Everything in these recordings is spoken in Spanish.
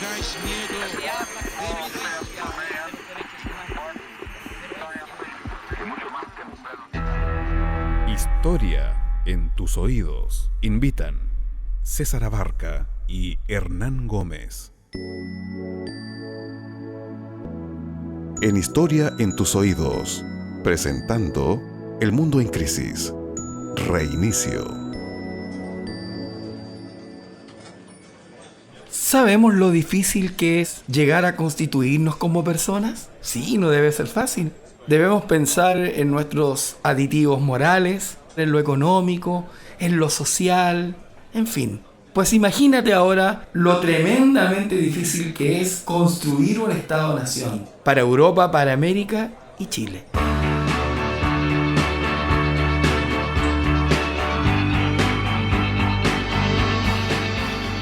tengáis miedo de vivir. Historia en tus oídos. Invitan César Abarca y Hernán Gómez. En Historia en tus oídos, presentando El mundo en crisis. Reinicio. ¿Sabemos lo difícil que es llegar a constituirnos como personas? Sí, no debe ser fácil. Debemos pensar en nuestros aditivos morales, en lo económico, en lo social, en fin. Pues imagínate ahora lo tremendamente difícil que es construir un Estado-nación para Europa, para América y Chile.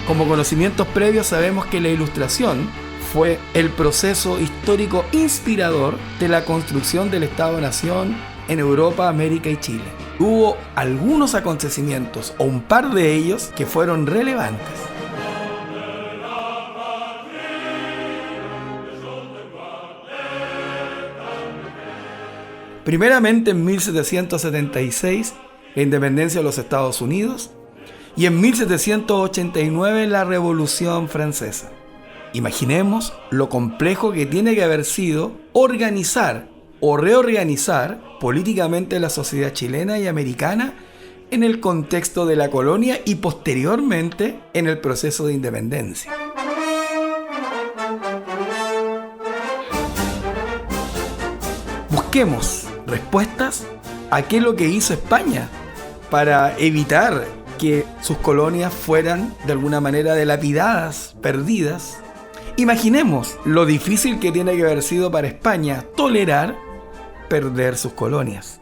Como conocimientos previos sabemos que la Ilustración fue el proceso histórico inspirador de la construcción del Estado-Nación en Europa, América y Chile. Hubo algunos acontecimientos, o un par de ellos, que fueron relevantes. Primeramente en 1776, la independencia de los Estados Unidos, y en 1789 la Revolución Francesa. Imaginemos lo complejo que tiene que haber sido organizar o reorganizar políticamente la sociedad chilena y americana en el contexto de la colonia y posteriormente en el proceso de independencia. Busquemos respuestas a qué es lo que hizo España para evitar que sus colonias fueran de alguna manera dilapidadas, perdidas. Imaginemos lo difícil que tiene que haber sido para España tolerar perder sus colonias.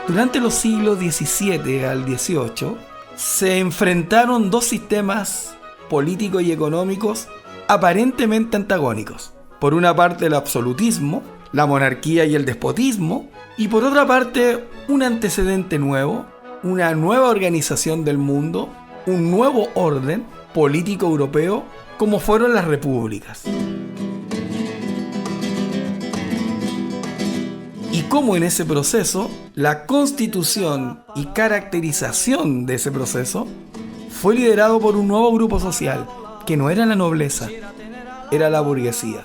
Durante los siglos XVII al XVIII se enfrentaron dos sistemas políticos y económicos aparentemente antagónicos. Por una parte el absolutismo, la monarquía y el despotismo, y por otra parte un antecedente nuevo, una nueva organización del mundo, un nuevo orden político europeo como fueron las repúblicas. Y cómo en ese proceso, la constitución y caracterización de ese proceso fue liderado por un nuevo grupo social, que no era la nobleza, era la burguesía.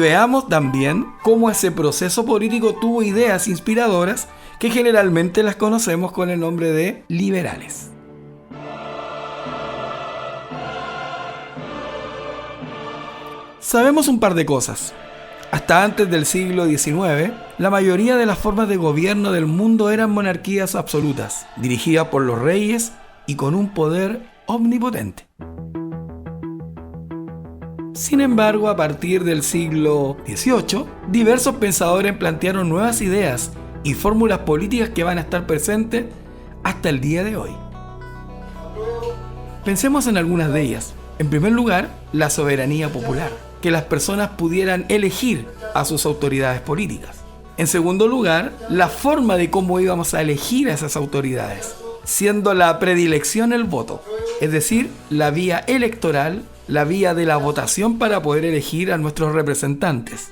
Veamos también cómo ese proceso político tuvo ideas inspiradoras que generalmente las conocemos con el nombre de liberales. Sabemos un par de cosas. Hasta antes del siglo XIX, la mayoría de las formas de gobierno del mundo eran monarquías absolutas, dirigidas por los reyes y con un poder omnipotente. Sin embargo, a partir del siglo XVIII, diversos pensadores plantearon nuevas ideas y fórmulas políticas que van a estar presentes hasta el día de hoy. Pensemos en algunas de ellas. En primer lugar, la soberanía popular, que las personas pudieran elegir a sus autoridades políticas. En segundo lugar, la forma de cómo íbamos a elegir a esas autoridades, siendo la predilección el voto, es decir, la vía electoral, la vía de la votación para poder elegir a nuestros representantes.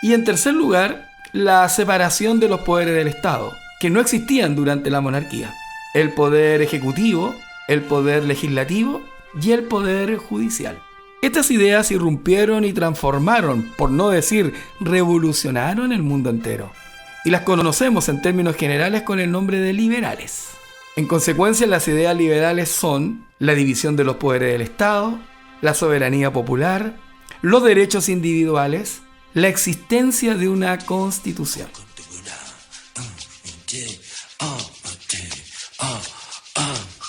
Y en tercer lugar, la separación de los poderes del Estado, que no existían durante la monarquía. El poder ejecutivo, el poder legislativo y el poder judicial. Estas ideas irrumpieron y transformaron, por no decir revolucionaron el mundo entero. Y las conocemos en términos generales con el nombre de liberales. En consecuencia, las ideas liberales son la división de los poderes del Estado, la soberanía popular, los derechos individuales, la existencia de una constitución.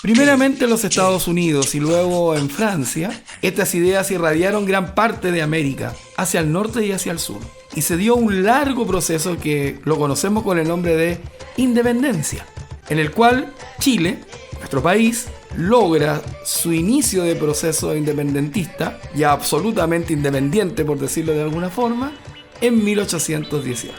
Primeramente en los Estados Unidos y luego en Francia, estas ideas irradiaron gran parte de América, hacia el norte y hacia el sur. Y se dio un largo proceso que lo conocemos con el nombre de independencia, en el cual Chile, nuestro país, logra su inicio de proceso independentista, ya absolutamente independiente por decirlo de alguna forma, en 1818.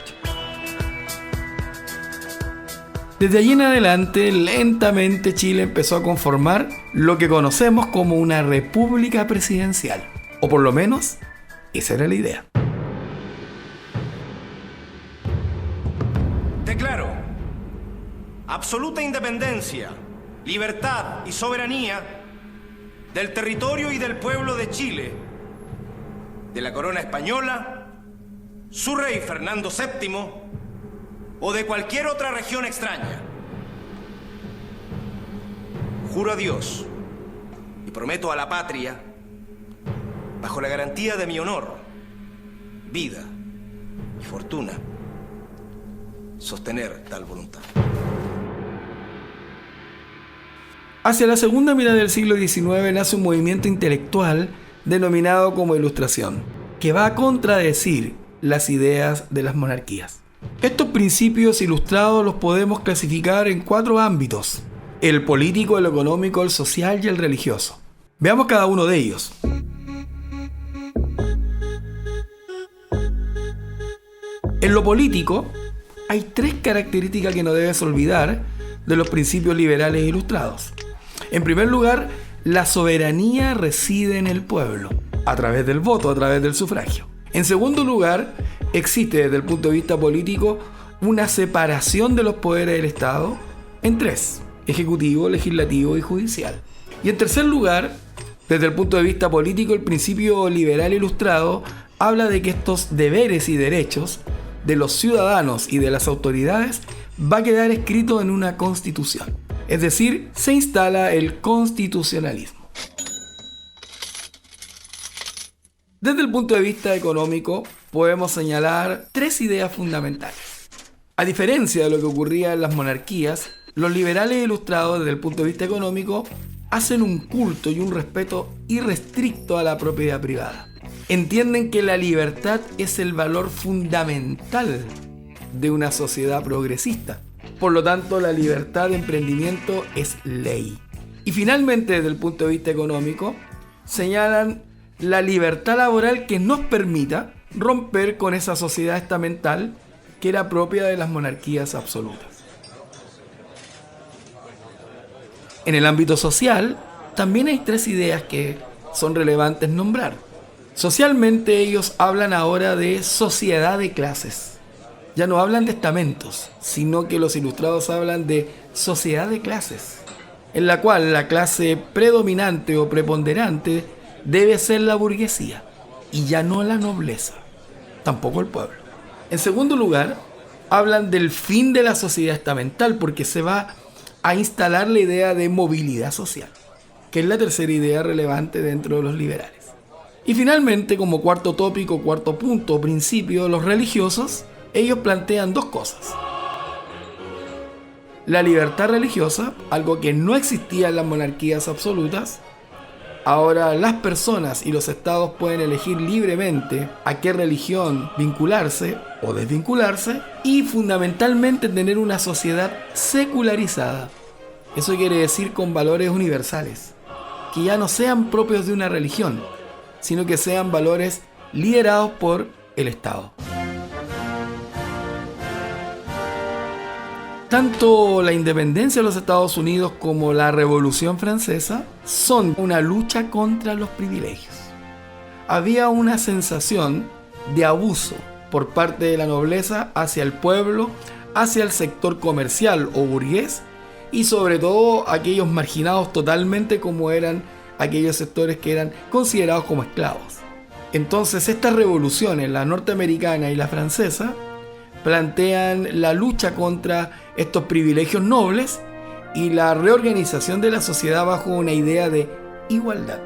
Desde allí en adelante, lentamente Chile empezó a conformar lo que conocemos como una república presidencial. O por lo menos, esa era la idea. Declaro absoluta independencia, libertad y soberanía del territorio y del pueblo de Chile, de la corona española, su rey Fernando VII o de cualquier otra región extraña. Juro a Dios y prometo a la patria, bajo la garantía de mi honor, vida y fortuna, sostener tal voluntad. Hacia la segunda mitad del siglo XIX nace un movimiento intelectual denominado como Ilustración, que va a contradecir las ideas de las monarquías. Estos principios ilustrados los podemos clasificar en 4 ámbitos: el político, el económico, el social y el religioso. Veamos cada uno de ellos. En lo político, hay 3 características que no debes olvidar de los principios liberales ilustrados. En primer lugar, la soberanía reside en el pueblo, a través del voto, a través del sufragio. En segundo lugar, existe desde el punto de vista político una separación de los poderes del Estado en 3: ejecutivo, legislativo y judicial. Y en tercer lugar, desde el punto de vista político, el principio liberal ilustrado habla de que estos deberes y derechos de los ciudadanos y de las autoridades va a quedar escrito en una constitución. Es decir, se instala el constitucionalismo. Desde el punto de vista económico, podemos señalar 3 ideas fundamentales. A diferencia de lo que ocurría en las monarquías, los liberales ilustrados desde el punto de vista económico hacen un culto y un respeto irrestricto a la propiedad privada. Entienden que la libertad es el valor fundamental de una sociedad progresista. Por lo tanto, la libertad de emprendimiento es ley. Y finalmente, desde el punto de vista económico, señalan la libertad laboral que nos permita romper con esa sociedad estamental que era propia de las monarquías absolutas. En el ámbito social, también hay 3 ideas que son relevantes nombrar. Socialmente, ellos hablan ahora de sociedad de clases. Ya no hablan de estamentos, sino que los ilustrados hablan de sociedad de clases, en la cual la clase predominante o preponderante debe ser la burguesía, y ya no la nobleza, tampoco el pueblo. En segundo lugar, hablan del fin de la sociedad estamental, porque se va a instalar la idea de movilidad social, que es la tercera idea relevante dentro de los liberales. Y finalmente, como cuarto tópico, cuarto punto o principio, los religiosos, ellos plantean 2 cosas. La libertad religiosa, algo que no existía en las monarquías absolutas. Ahora las personas y los estados pueden elegir libremente a qué religión vincularse o desvincularse, y fundamentalmente tener una sociedad secularizada. Eso quiere decir con valores universales, que ya no sean propios de una religión, sino que sean valores liderados por el Estado. Tanto la independencia de los Estados Unidos como la Revolución Francesa son una lucha contra los privilegios. Había una sensación de abuso por parte de la nobleza hacia el pueblo, hacia el sector comercial o burgués, y sobre todo aquellos marginados totalmente, como eran aquellos sectores que eran considerados como esclavos. Entonces estas revoluciones, la norteamericana y la francesa, plantean la lucha contra estos privilegios nobles y la reorganización de la sociedad bajo una idea de igualdad.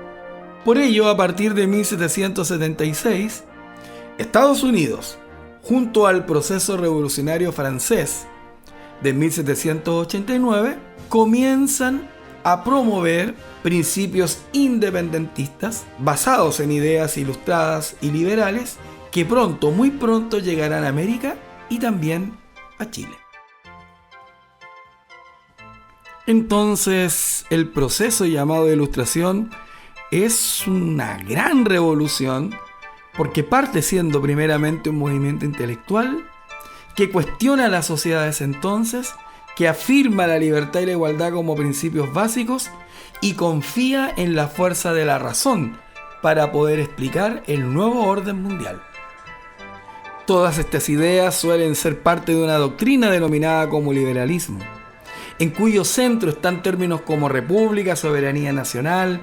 Por ello, a partir de 1776, Estados Unidos, junto al proceso revolucionario francés de 1789, comienzan a promover principios independentistas basados en ideas ilustradas y liberales que pronto, muy pronto, llegarán a América y también a Chile. Entonces, el proceso llamado de Ilustración es una gran revolución, porque parte siendo primeramente un movimiento intelectual que cuestiona a las sociedades entonces, que afirma la libertad y la igualdad como principios básicos y confía en la fuerza de la razón para poder explicar el nuevo orden mundial. Todas estas ideas suelen ser parte de una doctrina denominada como liberalismo, en cuyo centro están términos como república, soberanía nacional,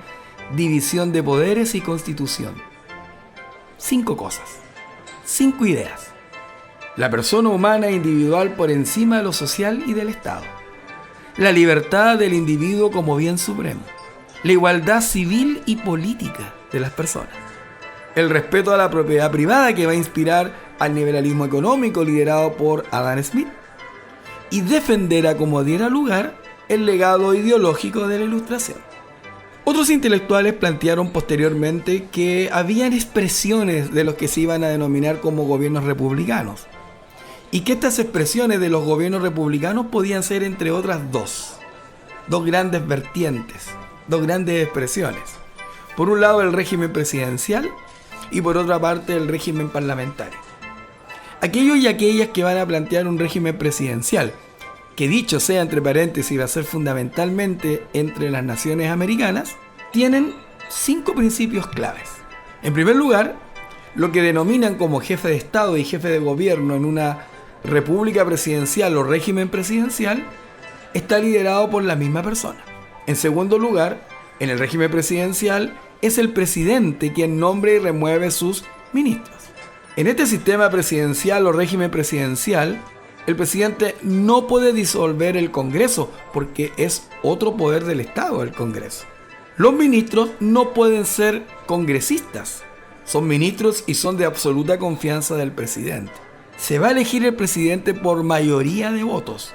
división de poderes y constitución. 5 cosas, 5 ideas. La persona humana individual por encima de lo social y del Estado. La libertad del individuo como bien supremo. La igualdad civil y política de las personas. El respeto a la propiedad privada que va a inspirar al liberalismo económico liderado por Adam Smith. Y defender a como diera lugar el legado ideológico de la Ilustración. Otros intelectuales plantearon posteriormente que habían expresiones de los que se iban a denominar como gobiernos republicanos, y que estas expresiones de los gobiernos republicanos podían ser entre otras dos grandes vertientes, 2 grandes expresiones. Por un lado el régimen presidencial y por otra parte el régimen parlamentario. Aquellos y aquellas que van a plantear un régimen presidencial, que dicho sea entre paréntesis va a ser fundamentalmente entre las naciones americanas, tienen 5 principios claves. En primer lugar, lo que denominan como jefe de Estado y jefe de gobierno en una república presidencial o régimen presidencial está liderado por la misma persona. En segundo lugar, en el régimen presidencial es el presidente quien nombra y remueve sus ministros. En este sistema presidencial o régimen presidencial, el presidente no puede disolver el Congreso porque es otro poder del Estado el Congreso. Los ministros no pueden ser congresistas, son ministros y son de absoluta confianza del presidente. Se va a elegir el presidente por mayoría de votos,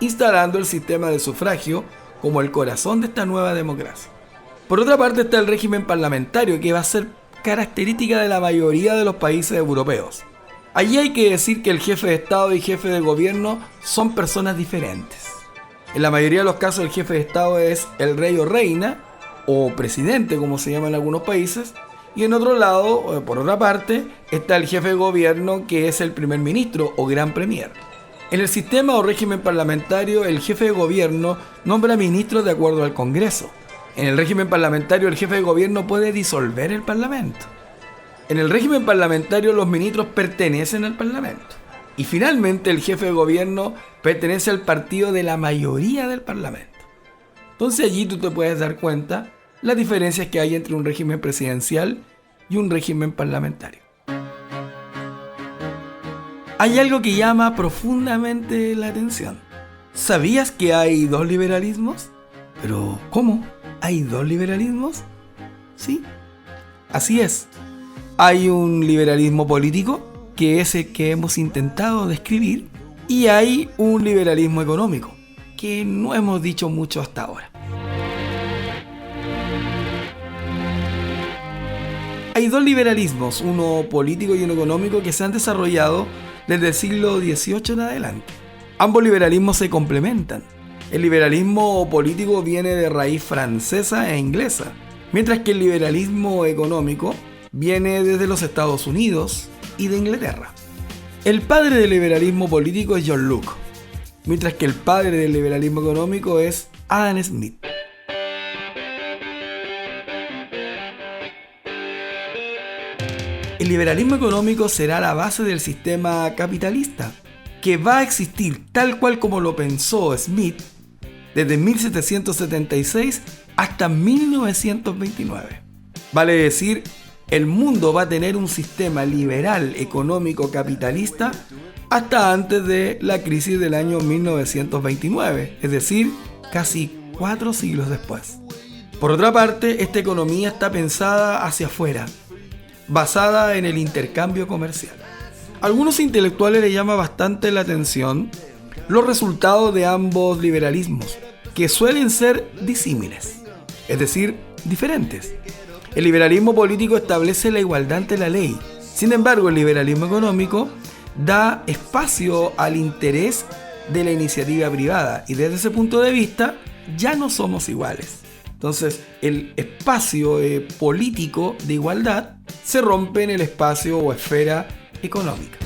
instalando el sistema de sufragio como el corazón de esta nueva democracia. Por otra parte está el régimen parlamentario, que va a ser característica de la mayoría de los países europeos. Allí hay que decir que el jefe de Estado y jefe de gobierno son personas diferentes. En la mayoría de los casos el jefe de Estado es el rey o reina, o presidente como se llama en algunos países, y en otro lado, por otra parte, está el jefe de gobierno, que es el primer ministro o gran premier. En el sistema o régimen parlamentario, el jefe de gobierno nombra ministros de acuerdo al Congreso. En el régimen parlamentario, el jefe de gobierno puede disolver el Parlamento. En el régimen parlamentario, los ministros pertenecen al Parlamento. Y finalmente, el jefe de gobierno pertenece al partido de la mayoría del Parlamento. Entonces allí tú te puedes dar cuenta las diferencias que hay entre un régimen presidencial y un régimen parlamentario. Hay algo que llama profundamente la atención. ¿Sabías que hay 2 liberalismos? Pero, ¿cómo? ¿Hay 2 liberalismos? Sí, así es. Hay un liberalismo político, que es el que hemos intentado describir, y hay un liberalismo económico, que no hemos dicho mucho hasta ahora. Hay 2 liberalismos, uno político y uno económico, que se han desarrollado desde el siglo XVIII en adelante. Ambos liberalismos se complementan. El liberalismo político viene de raíz francesa e inglesa, mientras que el liberalismo económico viene desde los Estados Unidos y de Inglaterra. El padre del liberalismo político es John Locke, mientras que el padre del liberalismo económico es Adam Smith. El liberalismo económico será la base del sistema capitalista, que va a existir tal cual como lo pensó Smith desde 1776 hasta 1929. Vale decir, el mundo va a tener un sistema liberal económico capitalista hasta antes de la crisis del año 1929, es decir, casi 4 siglos después. Por otra parte, esta economía está pensada hacia afuera, basada en el intercambio comercial. A algunos intelectuales les llama bastante la atención los resultados de ambos liberalismos, que suelen ser disímiles, es decir, diferentes. El liberalismo político establece la igualdad ante la ley. Sin embargo, el liberalismo económico da espacio al interés de la iniciativa privada, y desde ese punto de vista ya no somos iguales. Entonces, el espacio político de igualdad se rompe en el espacio o esfera económica.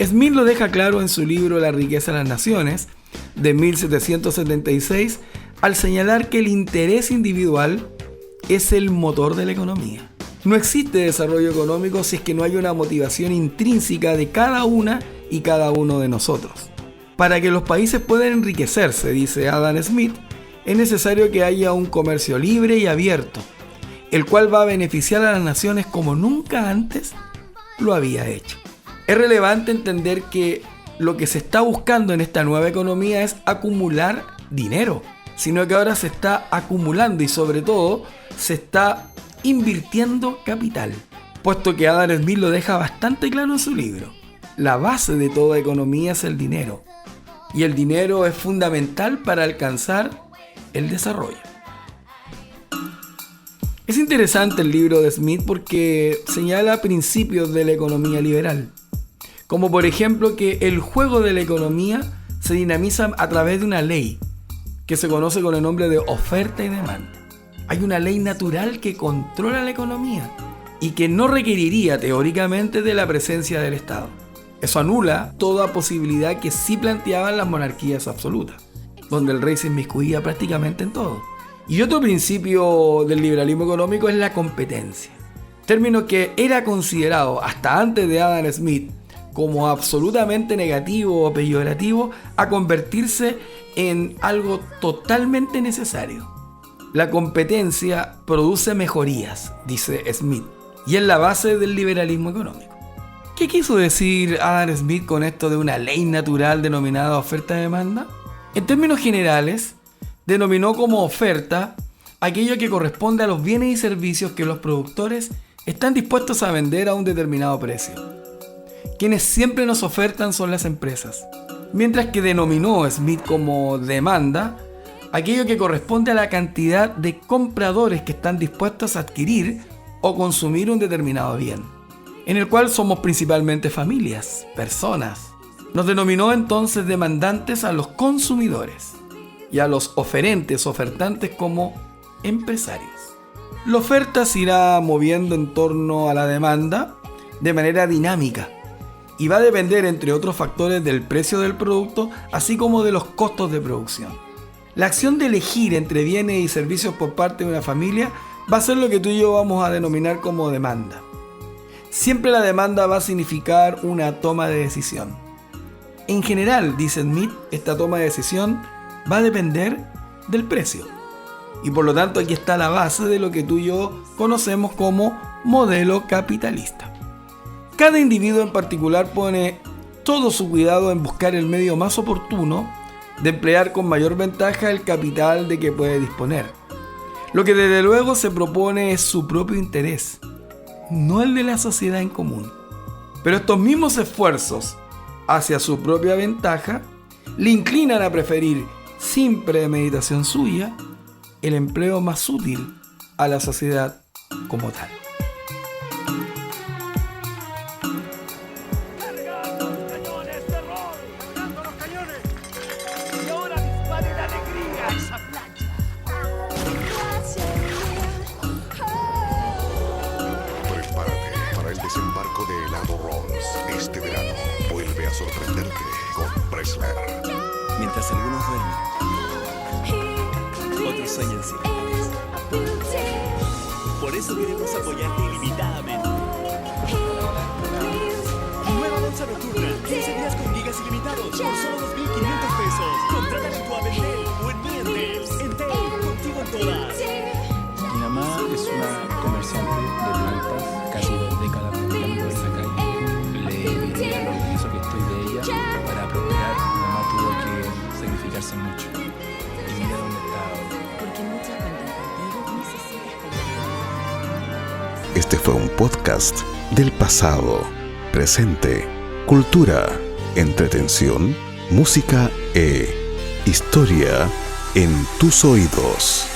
Smith lo deja claro en su libro La riqueza de las naciones, de 1776, al señalar que el interés individual es el motor de la economía. No existe desarrollo económico si es que no hay una motivación intrínseca de cada una y cada uno de nosotros. Para que los países puedan enriquecerse, dice Adam Smith, es necesario que haya un comercio libre y abierto, el cual va a beneficiar a las naciones como nunca antes lo había hecho. Es relevante entender que lo que se está buscando en esta nueva economía es acumular dinero, sino que ahora se está acumulando y sobre todo se está invirtiendo capital, puesto que Adam Smith lo deja bastante claro en su libro. La base de toda economía es el dinero, y el dinero es fundamental para alcanzar el desarrollo. Es interesante el libro de Smith porque señala principios de la economía liberal, como por ejemplo que el juego de la economía se dinamiza a través de una ley que se conoce con el nombre de oferta y demanda. Hay una ley natural que controla la economía y que no requeriría teóricamente de la presencia del Estado. Eso anula toda posibilidad que sí planteaban las monarquías absolutas, donde el rey se inmiscuía prácticamente en todo. Y otro principio del liberalismo económico es la competencia, término que era considerado hasta antes de Adam Smith como absolutamente negativo o peyorativo, a convertirse en algo totalmente necesario. La competencia produce mejorías, dice Smith, y es la base del liberalismo económico. ¿Qué quiso decir Adam Smith con esto de una ley natural denominada oferta-demanda? En términos generales, denominó como oferta aquello que corresponde a los bienes y servicios que los productores están dispuestos a vender a un determinado precio. Quienes siempre nos ofertan son las empresas, mientras que denominó Smith como demanda aquello que corresponde a la cantidad de compradores que están dispuestos a adquirir o consumir un determinado bien, en el cual somos principalmente familias, personas. Nos denominó entonces demandantes a los consumidores y a los oferentes, ofertantes como empresarios. La oferta se irá moviendo en torno a la demanda de manera dinámica y va a depender, entre otros factores, del precio del producto, así como de los costos de producción. La acción de elegir entre bienes y servicios por parte de una familia va a ser lo que tú y yo vamos a denominar como demanda. Siempre la demanda va a significar una toma de decisión. En general, dice Smith, esta toma de decisión va a depender del precio. Y por lo tanto aquí está la base de lo que tú y yo conocemos como modelo capitalista. Cada individuo en particular pone todo su cuidado en buscar el medio más oportuno de emplear con mayor ventaja el capital de que puede disponer. Lo que desde luego se propone es su propio interés, no el de la sociedad en común. Pero estos mismos esfuerzos hacia su propia ventaja le inclinan a preferir, sin premeditación suya, el empleo más útil a la sociedad como tal. Desembarco de helado Rolls. Este verano vuelve a sorprenderte con Pressler. Mientras algunos duermen, otros sueñan silencios. Por eso queremos apoyarte ilimitadamente. Nueva bolsa nocturna, 15 días con gigas ilimitados por solo 2.500 pesos. Contrátala en tu App Entel o en mi Entel. Entel, contigo en todas. Mi mamá es una comerciante de plantas, casi 2 décadas vendiendo en la calle. Le diría lo orgulloso que estoy de ella. Para prosperar, mi mamá tuvo que sacrificarse mucho. Y mira dónde está ahora. Porque muchas cuentan contigo necesitas contigo. Este fue un podcast del pasado, presente, cultura, entretención, música e historia en tus oídos.